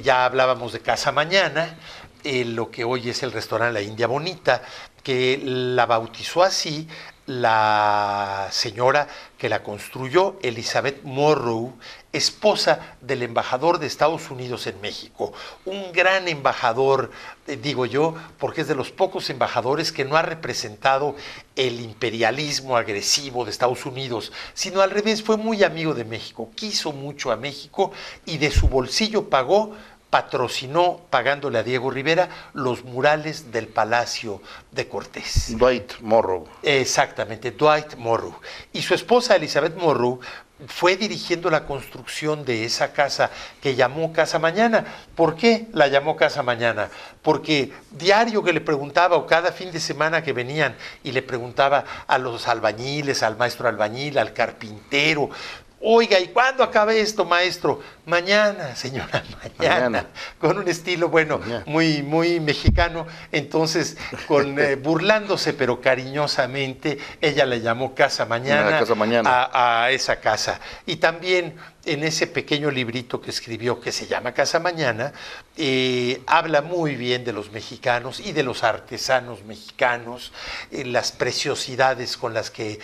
ya hablábamos de Casa Mañana, lo que hoy es el restaurante La India Bonita, que la bautizó así la señora que la construyó, Elizabeth Morrow, esposa del embajador de Estados Unidos en México. Un gran embajador, digo yo, porque es de los pocos embajadores que no ha representado el imperialismo agresivo de Estados Unidos, sino al revés, fue muy amigo de México, quiso mucho a México y de su bolsillo patrocinó, pagándole a Diego Rivera, los murales del Palacio de Cortés. Dwight Morrow. Exactamente, Dwight Morrow. Y su esposa Elizabeth Morrow fue dirigiendo la construcción de esa casa que llamó Casa Mañana. ¿Por qué la llamó Casa Mañana? Porque diario que le preguntaba, o cada fin de semana que venían y le preguntaba a los albañiles, al maestro albañil, al carpintero: oiga, ¿y cuándo acabe esto, maestro? Mañana, señora, mañana. Con un estilo, bueno, muy, muy mexicano. Entonces, burlándose, pero cariñosamente, ella le llamó Casa Mañana, a esa casa. Y también en ese pequeño librito que escribió, que se llama Casa Mañana, habla muy bien de los mexicanos y de los artesanos mexicanos, las preciosidades con las que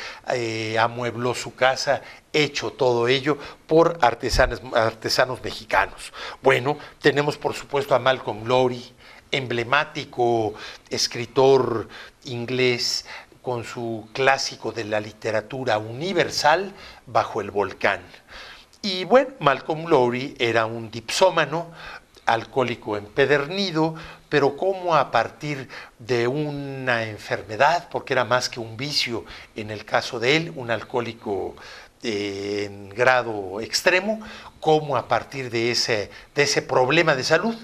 amuebló su casa, hecho todo ello por artesanos mexicanos. Bueno, tenemos por supuesto a Malcolm Lowry, emblemático escritor inglés, con su clásico de la literatura universal, Bajo el volcán. Y bueno, Malcolm Lowry era un dipsómano, alcohólico empedernido, pero como a partir de una enfermedad, porque era más que un vicio en el caso de él, un alcohólico en grado extremo, como a partir de ese problema de salud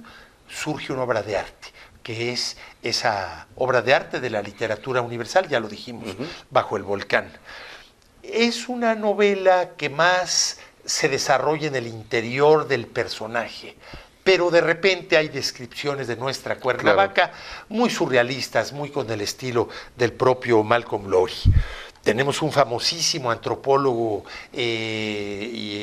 surge una obra de arte, que es esa obra de arte de la literatura universal, ya lo dijimos, Bajo el volcán. Es una novela que más se desarrolla en el interior del personaje, pero de repente hay descripciones de nuestra Cuernavaca muy surrealistas, muy con el estilo del propio Malcolm Lowry. Tenemos un famosísimo antropólogo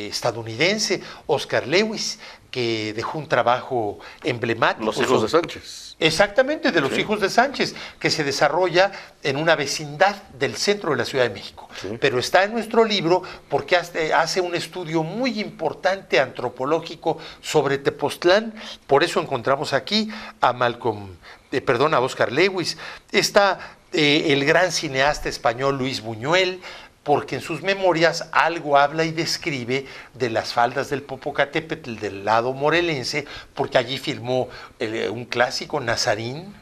estadounidense, Oscar Lewis, que dejó un trabajo emblemático. Los hijos de Sánchez. Exactamente, de los hijos de Sánchez, que se desarrolla en una vecindad del centro de la Ciudad de México. Sí. Pero está en nuestro libro porque hace un estudio muy importante antropológico sobre Tepoztlán. Por eso encontramos aquí a a Oscar Lewis. Está el gran cineasta español Luis Buñuel, porque en sus memorias algo habla y describe de las faldas del Popocatépetl del lado morelense, porque allí filmó un clásico, Nazarín.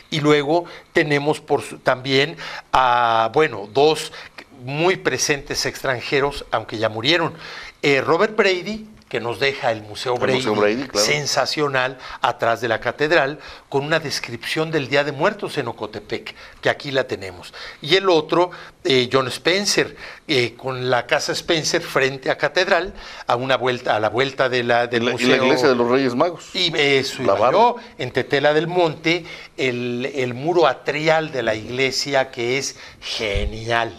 Y luego tenemos también a, dos muy presentes extranjeros, aunque ya murieron. Robert Brady, que nos deja el Museo Brady, sensacional, atrás de la catedral, con una descripción del Día de Muertos en Ocotepec, que aquí la tenemos. Y el otro, John Spencer, con la casa Spencer frente a catedral, a la vuelta del museo. Y la iglesia de los Reyes Magos. Y eso, en Tetela del Monte, el muro atrial de la iglesia, que es genial.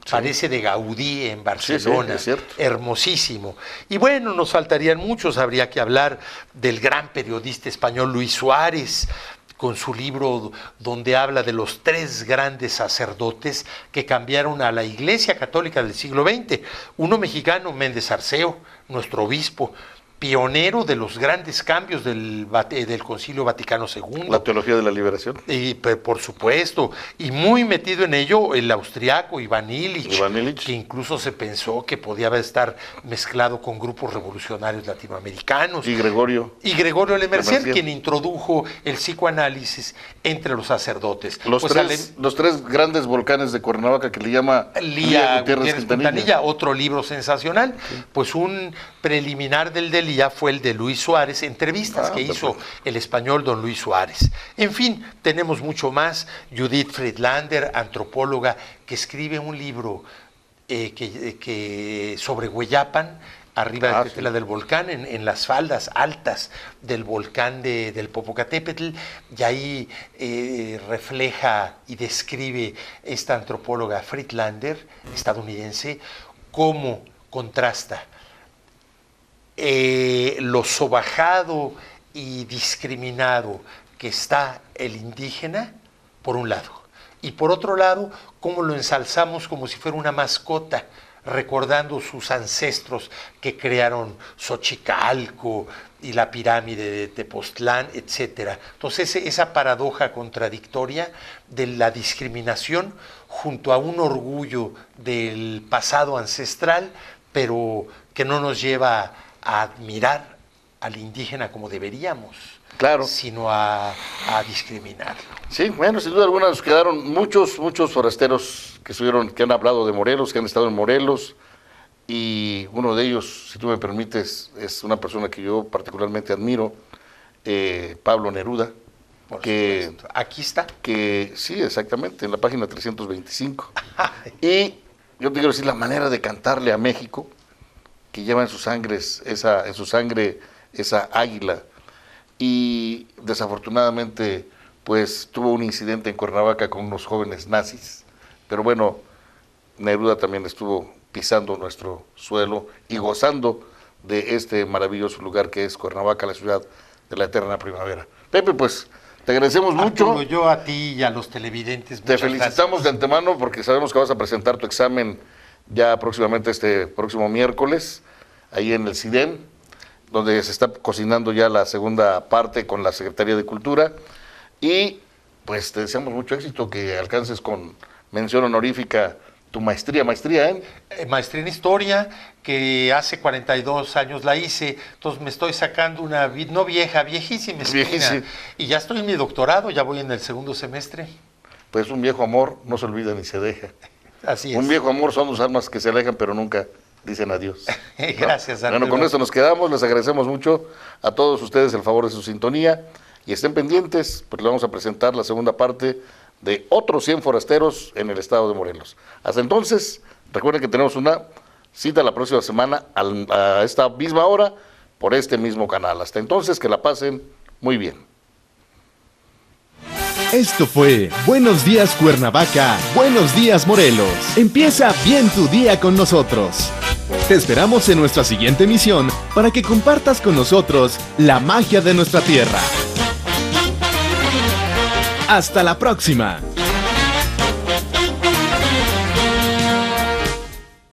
Parece de Gaudí en Barcelona, es cierto. Hermosísimo. Y bueno, nos faltarían muchos, habría que hablar del gran periodista español Luis Suárez, con su libro donde habla de los 3 grandes sacerdotes que cambiaron a la Iglesia Católica del siglo XX. Uno mexicano, Méndez Arceo, nuestro obispo, pionero de los grandes cambios del Concilio Vaticano II. La teología de la liberación. Y por supuesto, y muy metido en ello el austriaco Iván Illich, que incluso se pensó que podía estar mezclado con grupos revolucionarios latinoamericanos. Y Gregorio Lemercier, quien introdujo el psicoanálisis entre los sacerdotes. Los tres grandes volcanes de Cuernavaca, que le llama Lía Gutiérrez Quintanilla, otro libro sensacional, pues un preliminar del delito, él y ya fue el de Luis Suárez, entrevistas que hizo el español don Luis Suárez. En fin, tenemos mucho más. Judith Friedlander, antropóloga, que escribe un libro sobre Hueyapan, arriba de Tetela del volcán, en las faldas altas del volcán del Popocatépetl, y ahí refleja y describe esta antropóloga Friedlander, estadounidense, cómo contrasta lo sobajado y discriminado que está el indígena, por un lado, y por otro lado, cómo lo ensalzamos como si fuera una mascota, recordando sus ancestros que crearon Xochicalco y la pirámide de Tepoztlán, etc. Entonces, esa paradoja contradictoria de la discriminación junto a un orgullo del pasado ancestral, pero que no nos lleva a admirar al indígena como deberíamos, sino a discriminarlo. Sí, bueno, sin duda alguna nos quedaron muchos forasteros que han hablado de Morelos, que han estado en Morelos, y uno de ellos, si tú me permites, es una persona que yo particularmente admiro, Pablo Neruda. Que aquí está. Que sí, exactamente, en la página 325. Y yo te quiero decir, la manera de cantarle a México, que lleva en su sangre esa águila, y desafortunadamente pues tuvo un incidente en Cuernavaca con unos jóvenes nazis, pero bueno, Neruda también estuvo pisando nuestro suelo y gozando de este maravilloso lugar que es Cuernavaca, la ciudad de la eterna primavera. Pepe, pues te agradecemos mucho. Yo a ti y a los televidentes. Te felicitamos de antemano porque sabemos que vas a presentar tu examen ya próximamente, este próximo miércoles, ahí en el CIDEN, donde se está cocinando ya la segunda parte con la Secretaría de Cultura, y pues te deseamos mucho éxito, que alcances con mención honorífica tu maestría en... Maestría en Historia, que hace 42 años la hice, entonces me estoy sacando una, no vieja, viejísima esquina, y ya estoy en mi doctorado, ya voy en el segundo semestre. Pues un viejo amor no se olvida ni se deja. Así es. Un viejo amor son dos almas que se alejan pero nunca dicen adiós, ¿no? Gracias, Arturo. Bueno, con esto nos quedamos, les agradecemos mucho a todos ustedes el favor de su sintonía, y estén pendientes, porque le vamos a presentar la segunda parte de otros 100 forasteros en el estado de Morelos. Hasta entonces, recuerden que tenemos una cita la próxima semana a esta misma hora por este mismo canal. Hasta entonces, que la pasen muy bien. Esto fue Buenos Días Cuernavaca, Buenos Días Morelos. Empieza bien tu día con nosotros. Te esperamos en nuestra siguiente emisión para que compartas con nosotros la magia de nuestra tierra. ¡Hasta la próxima!